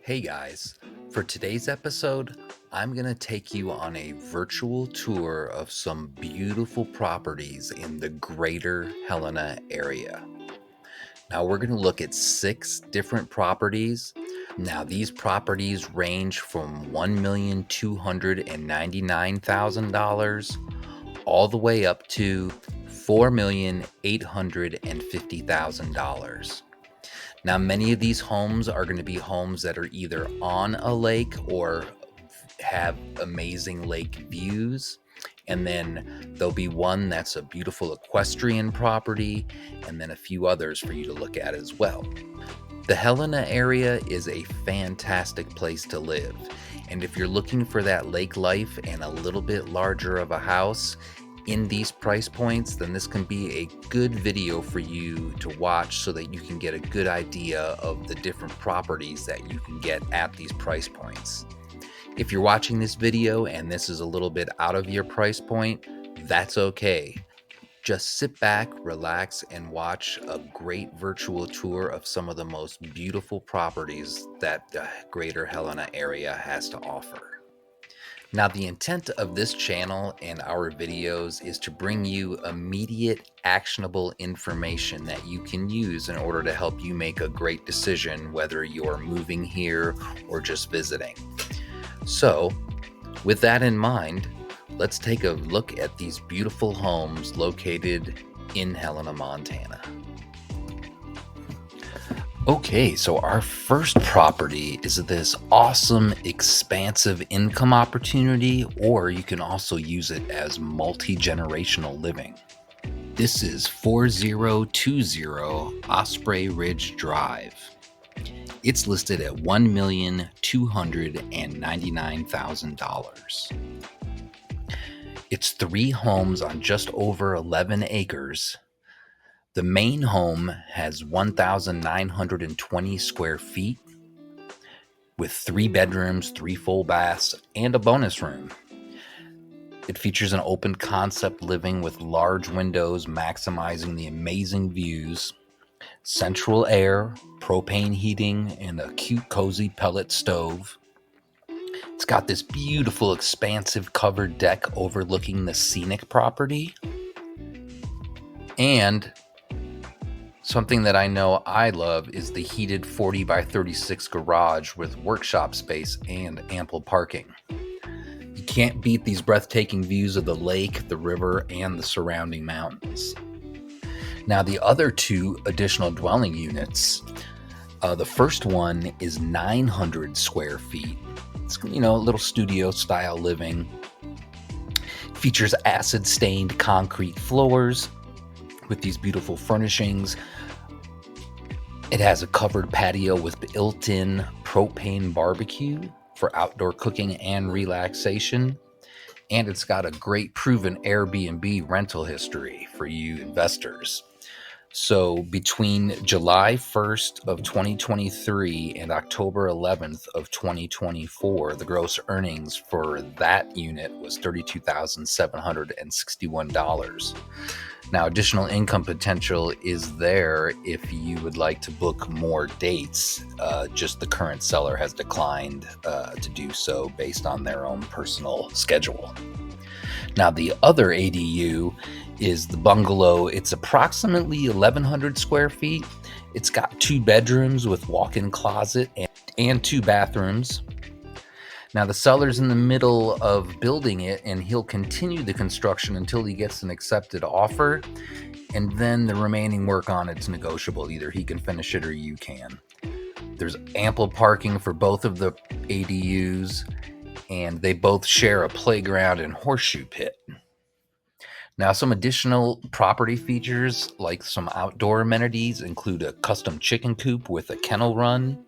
Hey guys, for today's episode, I'm going to take you on a virtual tour of some beautiful properties in the greater Helena area. Now, we're going to look at 6 different properties. Now, these properties range from $1,299,000 all the way up to $4,850,000. Now, many of these homes are going to be homes that are either on a lake or have amazing lake views. And then there'll be one that's a beautiful equestrian property, and then a few others for you to look at as well. The Helena area is a fantastic place to live. And if you're looking for that lake life and a little bit larger of a house in these price points, then this can be a good video for you to watch so that you can get a good idea of the different properties that you can get at these price points. If you're watching this video and this is a little bit out of your price point, that's okay. Just sit back, relax, and watch a great virtual tour of some of the most beautiful properties that the greater Helena area has to offer. Now, the intent of this channel and our videos is to bring you immediate, actionable information that you can use in order to help you make a great decision, whether you're moving here or just visiting. So, with that in mind, let's take a look at these beautiful homes located in Helena, Montana. Okay, so our first property is this awesome, expansive income opportunity, or you can also use it as multi-generational living. This is 4020 Osprey Ridge Drive. It's listed at $1,299,000. It's 3 homes on just over 11 acres. The main home has 1,920 square feet with 3 bedrooms, 3 full baths, and a bonus room. It features an open concept living with large windows maximizing the amazing views, central air, propane heating, and a cute cozy pellet stove. It's got this beautiful expansive covered deck overlooking the scenic property. And something that I know I love is the heated 40 by 36 garage with workshop space and ample parking. You can't beat these breathtaking views of the lake, the river, and the surrounding mountains. Now, the other 2 additional dwelling units, the first one is 900 square feet. It's, a little studio style living. Features acid stained concrete floors with these beautiful furnishings. It has a covered patio with built-in propane barbecue for outdoor cooking and relaxation. And it's got a great proven Airbnb rental history for you investors. So between July 1st of 2023 and October 11th of 2024, the gross earnings for that unit was $32,761. Now, additional income potential is there if you would like to book more dates. Just the current seller has declined to do so based on their own personal schedule. Now, the other ADU is the bungalow. It's approximately 1,100 square feet. It's got 2 bedrooms with walk-in closet and 2 bathrooms. Now, the seller's in the middle of building it, and he'll continue the construction until he gets an accepted offer, and then the remaining work on it's negotiable. Either he can finish it or you can. There's ample parking for both of the ADUs, and they both share a playground and horseshoe pit. Now, some additional property features, like some outdoor amenities, include a custom chicken coop with a kennel run,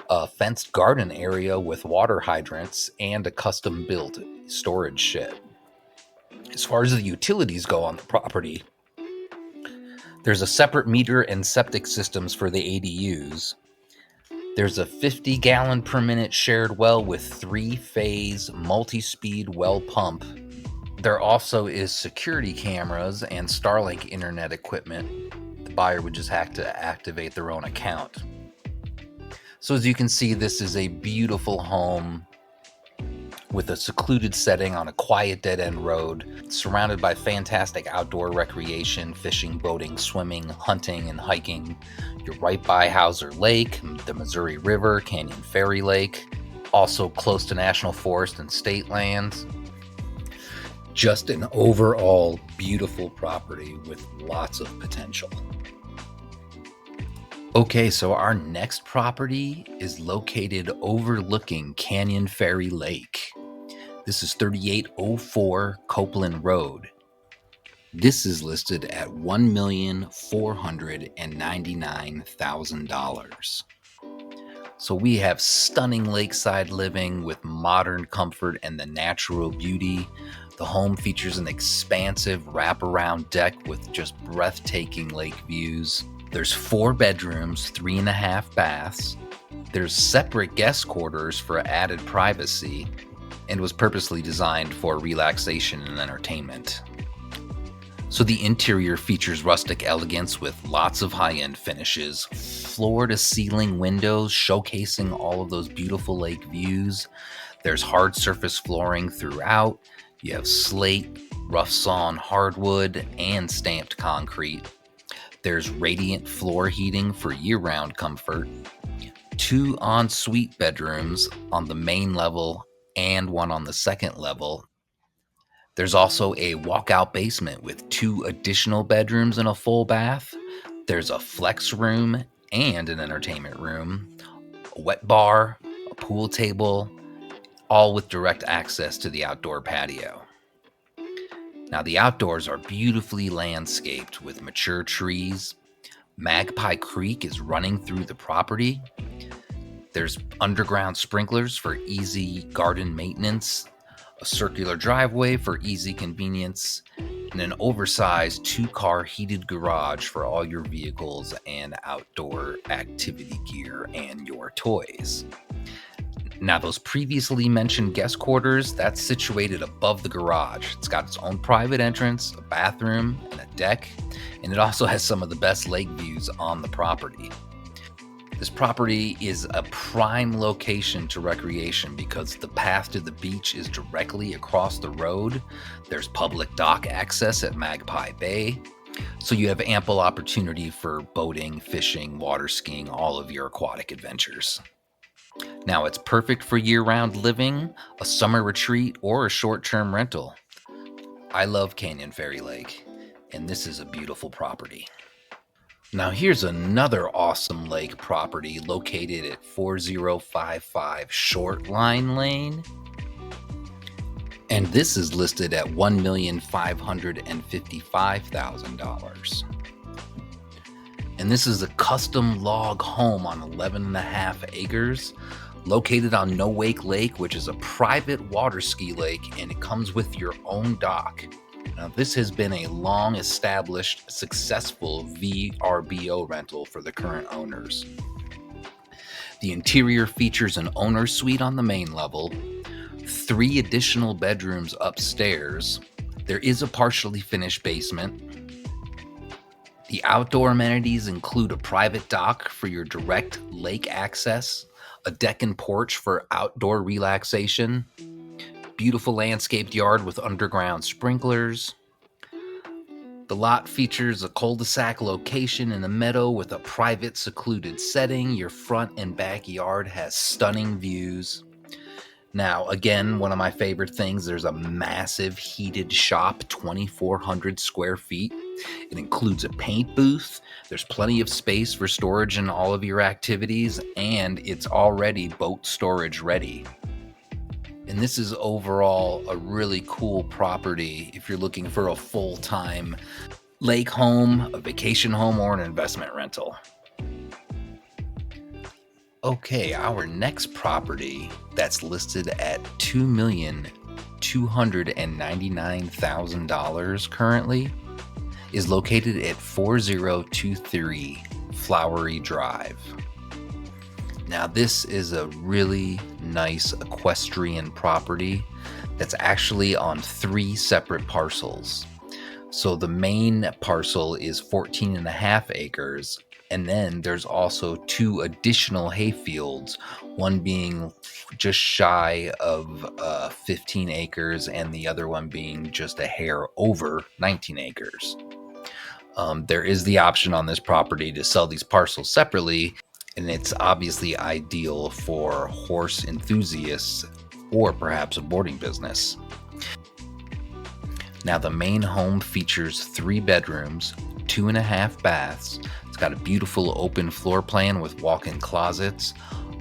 a fenced garden area with water hydrants, and a custom-built storage shed. As far as the utilities go on the property, there's a separate meter and septic systems for the ADUs. There's a 50-gallon per minute shared well with 3-phase multi-speed well pump. There also is security cameras and Starlink internet equipment. The buyer would just have to activate their own account. So as you can see, this is a beautiful home with a secluded setting on a quiet dead-end road, surrounded by fantastic outdoor recreation, fishing, boating, swimming, hunting, and hiking. You're right by Hauser Lake, the Missouri River, Canyon Ferry Lake, also close to national forest and state lands. Just an overall beautiful property with lots of potential. Okay, so our next property is located overlooking Canyon Ferry Lake. This is 3804 Copeland Road. This is listed at $1,499,000. So we have stunning lakeside living with modern comfort and the natural beauty. The home features an expansive wraparound deck with just breathtaking lake views. There's 4 bedrooms, 3.5 baths. There's separate guest quarters for added privacy, and was purposely designed for relaxation and entertainment. So the interior features rustic elegance with lots of high-end finishes, floor-to-ceiling windows showcasing all of those beautiful lake views. There's hard surface flooring throughout. You have slate, rough sawn hardwood, and stamped concrete. There's radiant floor heating for year-round comfort. 2 ensuite bedrooms on the main level and 1 on the second level. There's also a walkout basement with 2 additional bedrooms and a full bath. There's a flex room and an entertainment room, a wet bar, a pool table, all with direct access to the outdoor patio. Now the outdoors are beautifully landscaped with mature trees. Magpie Creek is running through the property. There's underground sprinklers for easy garden maintenance, a circular driveway for easy convenience, and an oversized 2-car heated garage for all your vehicles and outdoor activity gear and your toys. Now, those previously mentioned guest quarters, that's situated above the garage. It's got its own private entrance, a bathroom, and a deck, and it also has some of the best lake views on the property. This property is a prime location to recreation because the path to the beach is directly across the road. There's public dock access at Magpie Bay, so you have ample opportunity for boating, fishing, water skiing, all of your aquatic adventures. Now, it's perfect for year-round living, a summer retreat, or a short-term rental. I love Canyon Ferry Lake, and this is a beautiful property. Now, here's another awesome lake property located at 4055 Short Line Lane. And this is listed at $1,555,000. And this is a custom log home on 11.5 acres located on No Wake Lake, which is a private water ski lake, and it comes with your own dock. Now, this has been a long-established, successful VRBO rental for the current owners. The interior features an owner's suite on the main level, 3 additional bedrooms upstairs. There is a partially finished basement. The outdoor amenities include a private dock for your direct lake access, a deck and porch for outdoor relaxation, beautiful landscaped yard with underground sprinklers. The lot features a cul-de-sac location in a meadow with a private secluded setting. Your front and backyard has stunning views. Now, again, one of my favorite things, there's a massive heated shop, 2,400 square feet. It includes a paint booth. There's plenty of space for storage in all of your activities, and it's already boat storage ready. And this is overall a really cool property if you're looking for a full-time lake home, a vacation home, or an investment rental. Okay, our next property that's listed at $2,299,000 currently is located at 4023 Floweree Drive. Now, this is a really nice equestrian property that's actually on 3 separate parcels. So the main parcel is 14.5 acres, And then there's also 2 additional hayfields, one being just shy of 15 acres and the other one being just a hair over 19 acres. There is the option on this property to sell these parcels separately, and it's obviously ideal for horse enthusiasts or perhaps a boarding business. Now, the main home features 3 bedrooms, 2.5 baths. It's got a beautiful open floor plan with walk-in closets,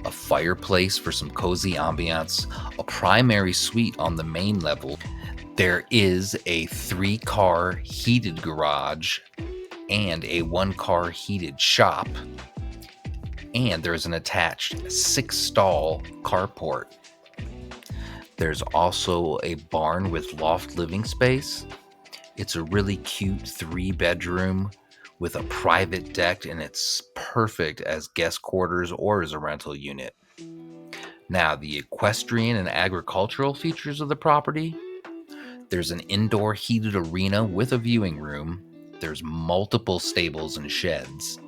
a fireplace for some cozy ambiance, a primary suite on the main level. There is a 3-car heated garage and a 1-car heated shop. And there's an attached 6-stall carport. There's also a barn with loft living space. It's a really cute 3-bedroom with a private deck, and it's perfect as guest quarters or as a rental unit. Now, the equestrian and agricultural features of the property. There's an indoor heated arena with a viewing room. There's multiple stables and sheds.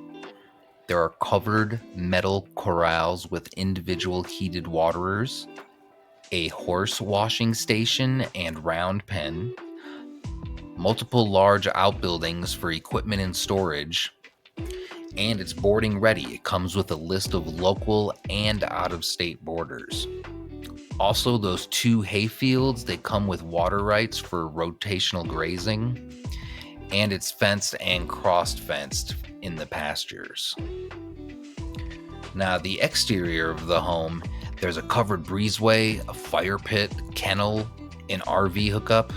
There are covered metal corrals with individual heated waterers, a horse washing station and round pen, multiple large outbuildings for equipment and storage, and it's boarding ready. It comes with a list of local and out-of-state boarders. Also, those 2 hayfields, they come with water rights for rotational grazing, and it's fenced and cross-fenced in the pastures. Now, the exterior of the home, there's a covered breezeway, a fire pit, kennel, an RV hookup.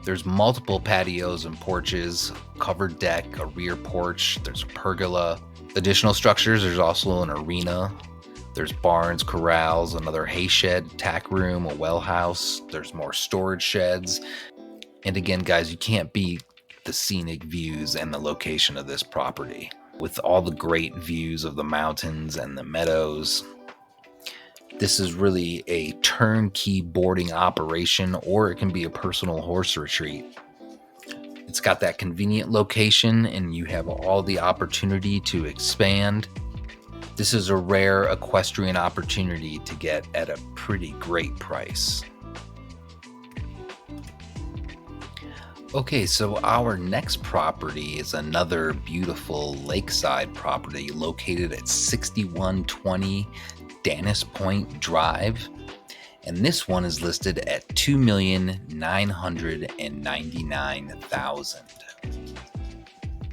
There's multiple patios and porches, covered deck, a rear porch, there's a pergola. Additional structures, there's also an arena. There's barns, corrals, another hay shed, tack room, a well house. There's more storage sheds. And again, guys, you can't beat the scenic views and the location of this property. With all the great views of the mountains and the meadows, this is really a turnkey boarding operation, or it can be a personal horse retreat. It's got that convenient location, and you have all the opportunity to expand. This is a rare equestrian opportunity to get at a pretty great price. Okay, so our next property is another beautiful lakeside property located at 6120 Dennis Point Drive, and this one is listed at $2,999,000.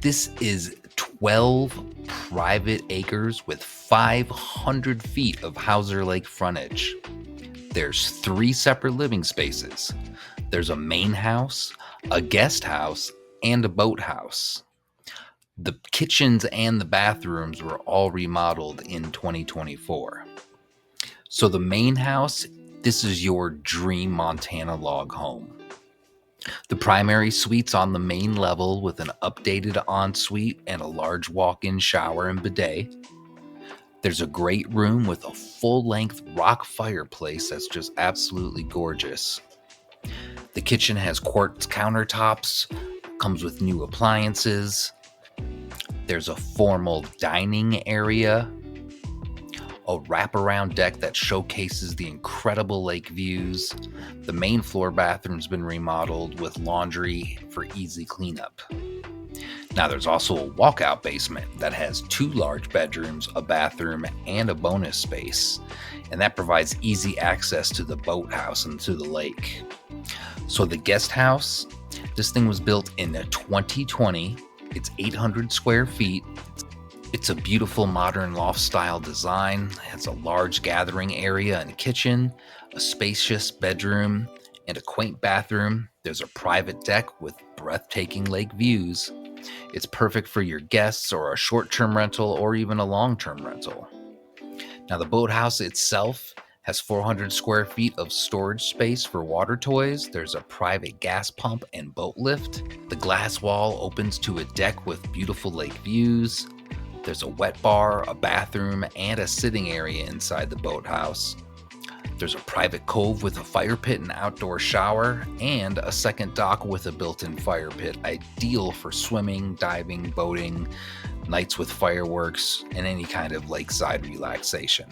This is 12 private acres with 500 feet of Hauser Lake frontage. There's 3 separate living spaces. There's a main house, a guest house, and a boathouse. The kitchens and the bathrooms were all remodeled in 2024. So the main house, this is your dream Montana log home. The primary suite's on the main level with an updated ensuite and a large walk-in shower and bidet. There's a great room with a full-length rock fireplace that's just absolutely gorgeous. The kitchen has quartz countertops, comes with new appliances. There's a formal dining area, a wraparound deck that showcases the incredible lake views. The main floor bathroom's been remodeled with laundry for easy cleanup. Now there's also a walkout basement that has 2 large bedrooms, a bathroom, and a bonus space. And that provides easy access to the boathouse and to the lake. So the guest house, this thing was built in 2020. It's 800 square feet. It's a beautiful modern loft style design. It has a large gathering area and kitchen, a spacious bedroom, and a quaint bathroom. There's a private deck with breathtaking lake views. It's perfect for your guests or a short-term rental or even a long-term rental. Now the boathouse itself has 400 square feet of storage space for water toys. There's a private gas pump and boat lift. The glass wall opens to a deck with beautiful lake views. There's a wet bar, a bathroom, and a sitting area inside the boathouse. There's a private cove with a fire pit and outdoor shower, and a second dock with a built-in fire pit, ideal for swimming, diving, boating, nights with fireworks, and any kind of lakeside relaxation.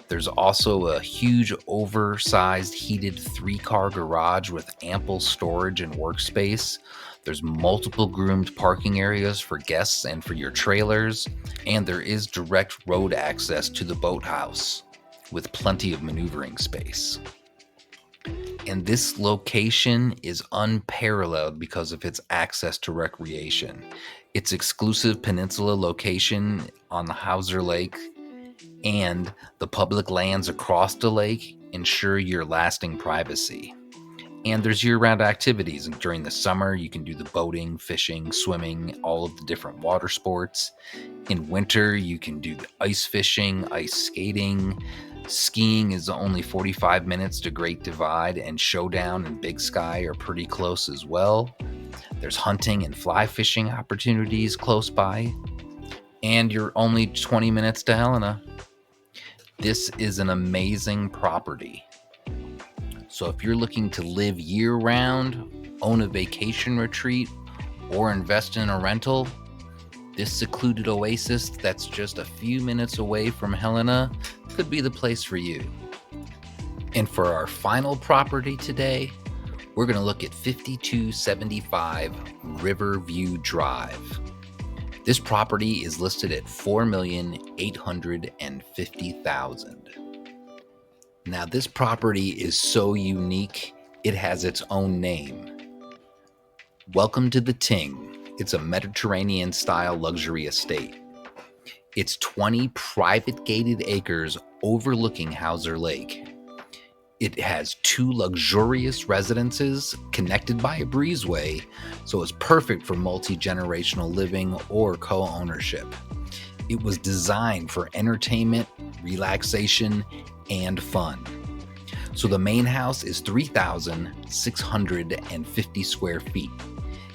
There's also a huge oversized heated 3-car garage with ample storage and workspace. There's multiple groomed parking areas for guests and for your trailers, and there is direct road access to the boathouse with plenty of maneuvering space. And this location is unparalleled because of its access to recreation. Its exclusive peninsula location on the Hauser Lake and the public lands across the lake ensure your lasting privacy. And there's year-round activities. And during the summer, you can do the boating, fishing, swimming, all of the different water sports. In winter, you can do the ice fishing, ice skating. Skiing is only 45 minutes to Great Divide, and Showdown and Big Sky are pretty close as well. There's hunting and fly fishing opportunities close by. And you're only 20 minutes to Helena. This is an amazing property. So if you're looking to live year-round, own a vacation retreat, or invest in a rental, this secluded oasis that's just a few minutes away from Helena could be the place for you. And for our final property today, we're going to look at 5275 Riverview Drive. This property is listed at $4,850,000. Now, this property is so unique, it has its own name. Welcome to the Ting. It's a Mediterranean-style luxury estate. It's 20 private gated acres overlooking Hauser Lake. It has 2 luxurious residences connected by a breezeway, so it's perfect for multi-generational living or co-ownership. It was designed for entertainment, relaxation, and fun. So the main house is 3,650 square feet.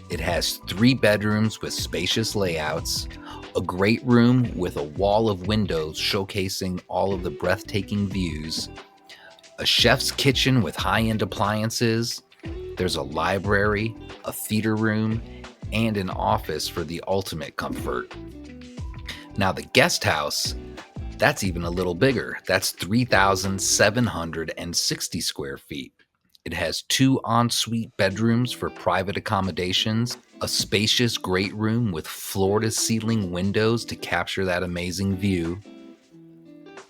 It has 3 bedrooms with spacious layouts, a great room with a wall of windows showcasing all of the breathtaking views, a chef's kitchen with high-end appliances. There's a library, a theater room, and an office for the ultimate comfort. Now the guest house, that's even a little bigger. That's 3,760 square feet. It has 2 ensuite bedrooms for private accommodations, a spacious great room with floor-to-ceiling windows to capture that amazing view,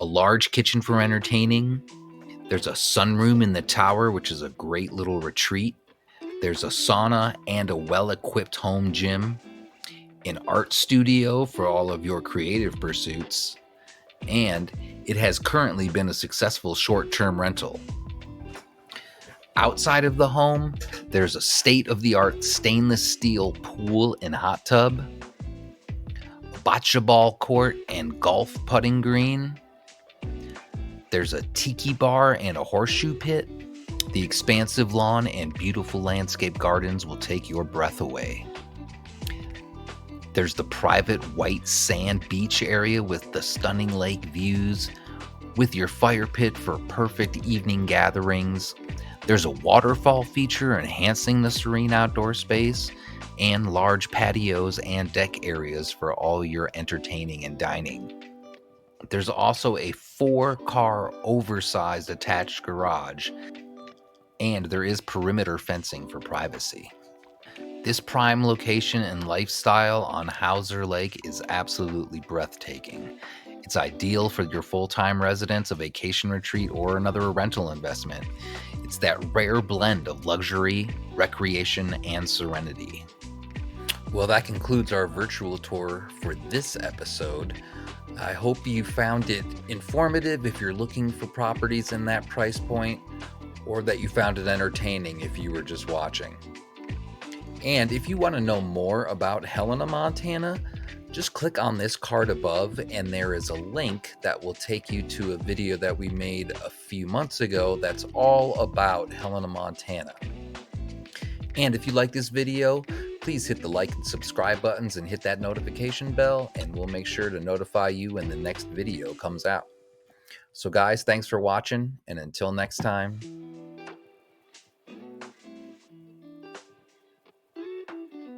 a large kitchen for entertaining. There's a sunroom in the tower, which is a great little retreat. There's a sauna and a well-equipped home gym, an art studio for all of your creative pursuits, and it has currently been a successful short-term rental. Outside of the home, there's a state-of-the-art stainless steel pool and hot tub, a bocce ball court and golf putting green. There's a tiki bar and a horseshoe pit. The expansive lawn and beautiful landscape gardens will take your breath away. There's the private white sand beach area with the stunning lake views, with your fire pit for perfect evening gatherings. There's a waterfall feature enhancing the serene outdoor space, and large patios and deck areas for all your entertaining and dining. There's also a 4-car oversized attached garage, and there is perimeter fencing for privacy. This prime location and lifestyle on Hauser Lake is absolutely breathtaking. It's ideal for your full-time residence, a vacation retreat, or another rental investment. It's that rare blend of luxury, recreation, and serenity. Well, that concludes our virtual tour for this episode. I hope you found it informative if you're looking for properties in that price point, or that you found it entertaining if you were just watching. And if you want to know more about Helena, Montana, just click on this card above and there is a link that will take you to a video that we made a few months ago that's all about Helena, Montana. And if you like this video, please hit the like and subscribe buttons and hit that notification bell, and we'll make sure to notify you when the next video comes out. So guys, thanks for watching, and until next time,